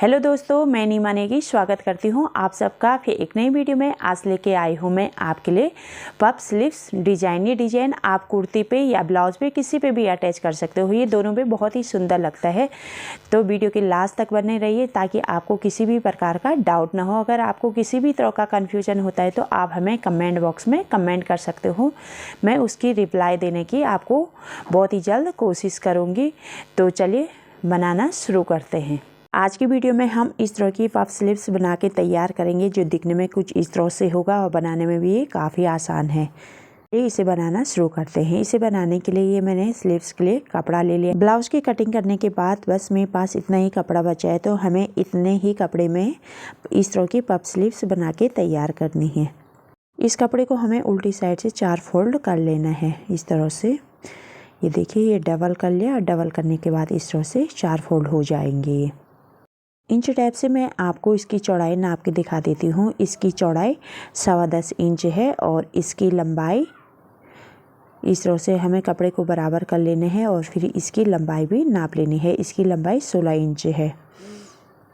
Hello दोस्तों, मैं नीमा नेगी स्वागत करती हूँ आप सबका फिर एक नई वीडियो में। आज लेके आई हूँ मैं आपके लिए पफ स्लीव्स डिज़ाइन। ये डिज़ाइन आप कुर्ती पे या ब्लाउज पे किसी पे भी अटैच कर सकते हो। ये दोनों पे बहुत ही सुंदर लगता है। तो वीडियो के लास्ट तक बने रहिए ताकि आपको किसी भी प्रकार का डाउट ना हो। अगर आपको किसी भी तरह का कन्फ्यूजन होता है तो आप हमें कमेंट बॉक्स में कमेंट कर सकते हो। मैं उसकी रिप्लाई देने की आपको बहुत ही जल्द कोशिश करूँगी। तो चलिए बनाना शुरू करते हैं। आज की वीडियो में हम इस तरह की पफ स्लीव्स बना के तैयार करेंगे जो दिखने में कुछ इस तरह से होगा और बनाने में भी ये काफ़ी आसान है। इसे बनाना शुरू करते हैं। इसे बनाने के लिए ये मैंने स्लीव्स के लिए कपड़ा ले लिया। ब्लाउज की कटिंग करने के बाद बस मेरे पास इतना ही कपड़ा बचा है, तो हमें इतने ही कपड़े में इस तरह की पफ स्लीव्स बना के तैयार करनी है। इस कपड़े को हमें उल्टी साइड से 4 फोल्ड कर लेना है इस तरह से। ये देखिए, ये डबल कर लिया। डबल करने के बाद इस तरह से 4 फोल्ड हो जाएंगे। ये इंच टैप से मैं आपको इसकी चौड़ाई नाप के दिखा देती हूँ। इसकी चौड़ाई 10.25 इंच है और इसकी लंबाई इस तरह से हमें कपड़े को बराबर कर लेने हैं और फिर इसकी लंबाई भी नाप लेनी है। इसकी लंबाई 16 इंच है।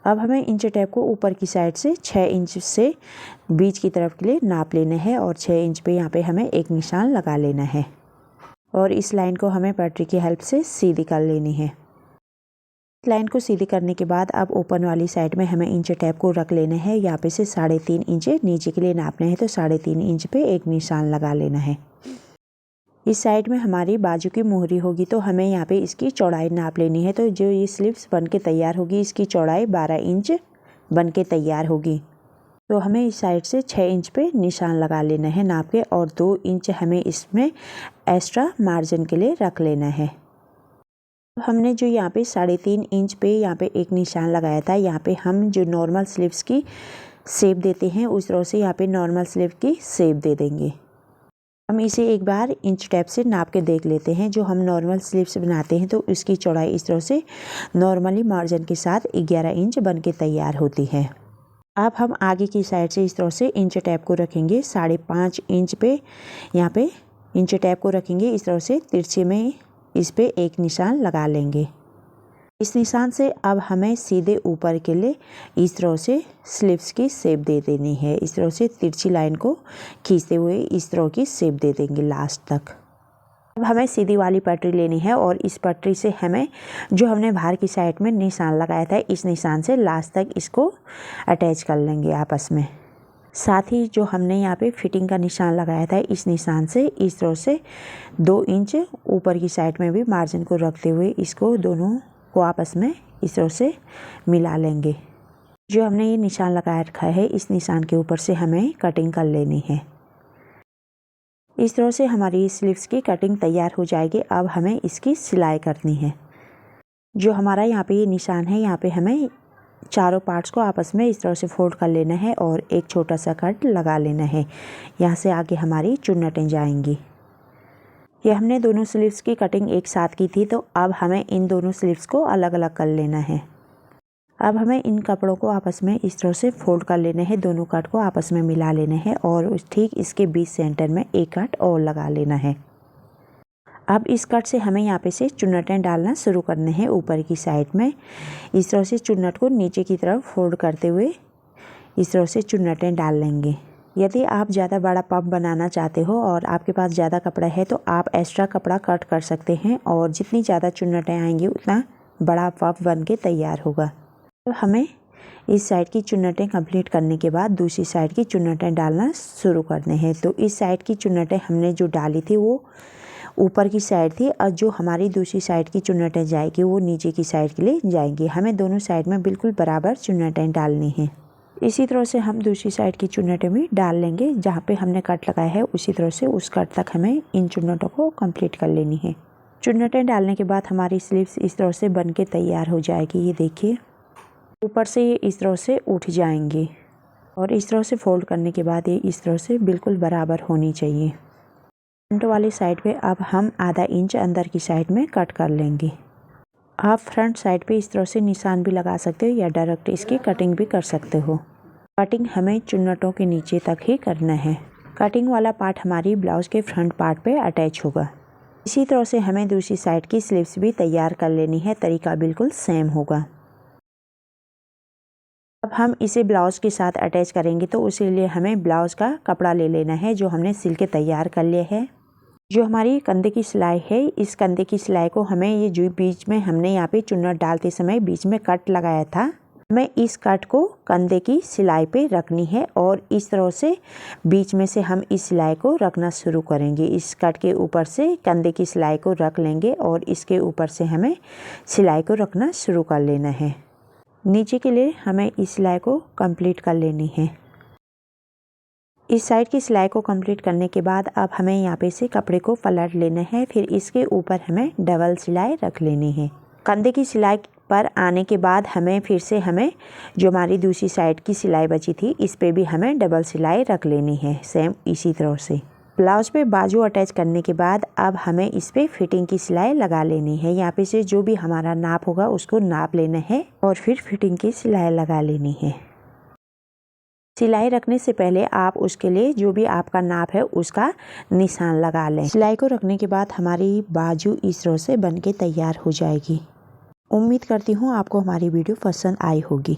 अब हमें इंच टैप को ऊपर की साइड से 6 इंच से बीच की तरफ के लिए नाप लेना है और 6 इंच पे यहाँ पे हमें एक निशान लगा लेना है और इस लाइन को हमें पटरी की हेल्प से सीधी कर लेनी है। लाइन को सीधी करने के बाद अब ओपन वाली साइड में हमें इंच टैप को रख लेना है। यहाँ पे से 3.5 इंच नीचे के लिए नापना है, तो 3.5 इंच पे एक निशान लगा लेना है। इस साइड में हमारी बाजू की मोहरी होगी, तो हमें यहाँ पे इसकी चौड़ाई नाप लेनी है। तो जो ये स्लीव्स बन के तैयार होगी इसकी चौड़ाई 12 इंच बन के तैयार होगी। तो हमें इस साइड से 6 इंच पे निशान लगा लेना है नाप के, और 2 इंच हमें इसमें एक्स्ट्रा मार्जिन के लिए रख लेना है। हमने जो यहाँ पे 3.5 इंच पे यहाँ पे एक निशान लगाया था, यहाँ पे हम जो नॉर्मल स्लीव्स की शेप देते हैं उस तरह से यहाँ पे नॉर्मल स्लीव की शेप दे देंगे। हम इसे एक बार इंच टैप से नाप के देख लेते हैं। जो हम नॉर्मल स्लीव्स बनाते हैं तो इसकी चौड़ाई इस तरह से नॉर्मली मार्जिन के साथ 11 इंच बन के तैयार होती है। अब हम आगे की साइड से इस तरह से इंच टैप को रखेंगे 5.5 इंच पे। यहाँ पे इंच टैप को रखेंगे इस तरह से तिरछे में, इस पे एक निशान लगा लेंगे। इस निशान से अब हमें सीधे ऊपर के लिए इस तरह से स्लीव्स की शेप दे देनी है। इस तरह से तिरछी लाइन को खींचते हुए इस तरह की शेप दे देंगे लास्ट तक। अब हमें सीधी वाली पटरी लेनी है और इस पटरी से हमें जो हमने बाहर की साइड में निशान लगाया था इस निशान से लास्ट तक इसको अटैच कर लेंगे आपस में। साथ ही जो हमने यहाँ पे फिटिंग का निशान लगाया था इस निशान से इस तरह से 2 इंच ऊपर की साइड में भी मार्जिन को रखते हुए इसको दोनों को आपस में इस तरह से मिला लेंगे। जो हमने ये निशान लगा रखा है इस निशान के ऊपर से हमें कटिंग कर लेनी है। इस तरह से हमारी स्लीव्स की कटिंग तैयार हो जाएगी। अब हमें इसकी सिलाई करनी है। जो हमारा यहाँ पे ये निशान है, यहाँ पे हमें चारों पार्ट्स को आपस में इस तरह से फोल्ड कर लेना है और एक छोटा सा कट लगा लेना है। यहाँ से आगे हमारी चुन्नटें जाएंगी। ये हमने दोनों स्लीव्स की कटिंग एक साथ की थी, तो अब हमें इन दोनों स्लीव्स को अलग अलग कर लेना है। अब हमें इन कपड़ों को आपस में इस तरह से फोल्ड कर लेना है, दोनों कट को आपस में मिला लेना है और ठीक इसके बीच सेंटर में एक कट और लगा लेना है। अब इस कट से हमें यहाँ पे से चुन्नटें डालना शुरू करने हैं ऊपर की साइड में। इस तरह से चुन्नट को नीचे की तरफ फोल्ड करते हुए इस तरह से चुन्नटें डाल लेंगे। यदि आप ज़्यादा बड़ा पफ बनाना चाहते हो और आपके पास ज़्यादा कपड़ा है तो आप एक्स्ट्रा कपड़ा कट कर सकते हैं और जितनी ज़्यादा चुन्नटें आएंगी उतना बड़ा पफ बन के तैयार होगा। तो हमें इस साइड की चुन्नटें कंप्लीट करने के बाद दूसरी साइड की चुन्नटें डालना शुरू करने हैं। तो इस साइड की चुन्नटें हमने जो डाली थी वो ऊपर की साइड थी और जो हमारी दूसरी साइड की चुन्नटें जाएगी वो नीचे की साइड के लिए जाएंगी। हमें दोनों साइड में बिल्कुल बराबर चुन्नटें डालनी हैं। इसी तरह से हम दूसरी साइड की चुन्नटें भी डाल लेंगे। जहाँ पे हमने कट लगाया है उसी तरह से उस कट तक हमें इन चुन्नटों को कंप्लीट कर लेनी है। चुन्नटें डालने के बाद हमारी स्लीव्स इस तरह से बन के तैयार हो जाएगी। ये देखिए, ऊपर से ये इस तरह से उठ जाएंगी और इस तरह से फोल्ड करने के बाद ये इस तरह से बिल्कुल बराबर होनी चाहिए। फ्रंट वाली साइड पे अब हम आधा इंच अंदर की साइड में कट कर लेंगे। आप फ्रंट साइड पे इस तरह से निशान भी लगा सकते हो या डायरेक्ट इसकी कटिंग भी कर सकते हो। कटिंग हमें चुन्नटों के नीचे तक ही करना है। कटिंग वाला पार्ट हमारी ब्लाउज के फ्रंट पार्ट पे अटैच होगा। इसी तरह से हमें दूसरी साइड की स्लीव्स भी तैयार कर लेनी है। तरीका बिल्कुल सेम होगा। अब हम इसे ब्लाउज़ के साथ अटैच करेंगे, तो उसी लिए हमें ब्लाउज़ का कपड़ा ले लेना है जो हमने सिल के तैयार कर लिया है। जो हमारी कंधे की सिलाई है, इस कंधे की सिलाई को हमें ये जो बीच में हमने यहाँ पे चुन्नट डालते समय बीच में कट लगाया था, हमें इस कट को कंधे की सिलाई पे रखनी है और इस तरह से बीच में से हम इस सिलाई को रखना शुरू करेंगे। इस कट के ऊपर से कंधे की सिलाई को रख लेंगे और इसके ऊपर से हमें सिलाई को रखना शुरू कर लेना है। नीचे के लिए हमें इस सिलाई को कंप्लीट कर लेनी है। इस साइड की सिलाई को कंप्लीट करने के बाद अब हमें यहाँ पे से कपड़े को पलट लेना है, फिर इसके ऊपर हमें डबल सिलाई रख लेनी है। कंधे की सिलाई पर आने के बाद हमें फिर से जो हमारी दूसरी साइड की सिलाई बची थी, इस पे भी हमें डबल सिलाई रख लेनी है, सेम इसी तरह से। ब्लाउज पे बाजू अटैच करने के बाद अब हमें इस पे फिटिंग की सिलाई लगा लेनी है। यहाँ पे से जो भी हमारा नाप होगा उसको नाप लेना है और फिर फिटिंग की सिलाई लगा लेनी है। सिलाई रखने से पहले आप उसके लिए जो भी आपका नाप है उसका निशान लगा लें। सिलाई को रखने के बाद हमारी बाजू इस तरह से बन के तैयार हो जाएगी। उम्मीद करती हूँ आपको हमारी वीडियो पसंद आई होगी।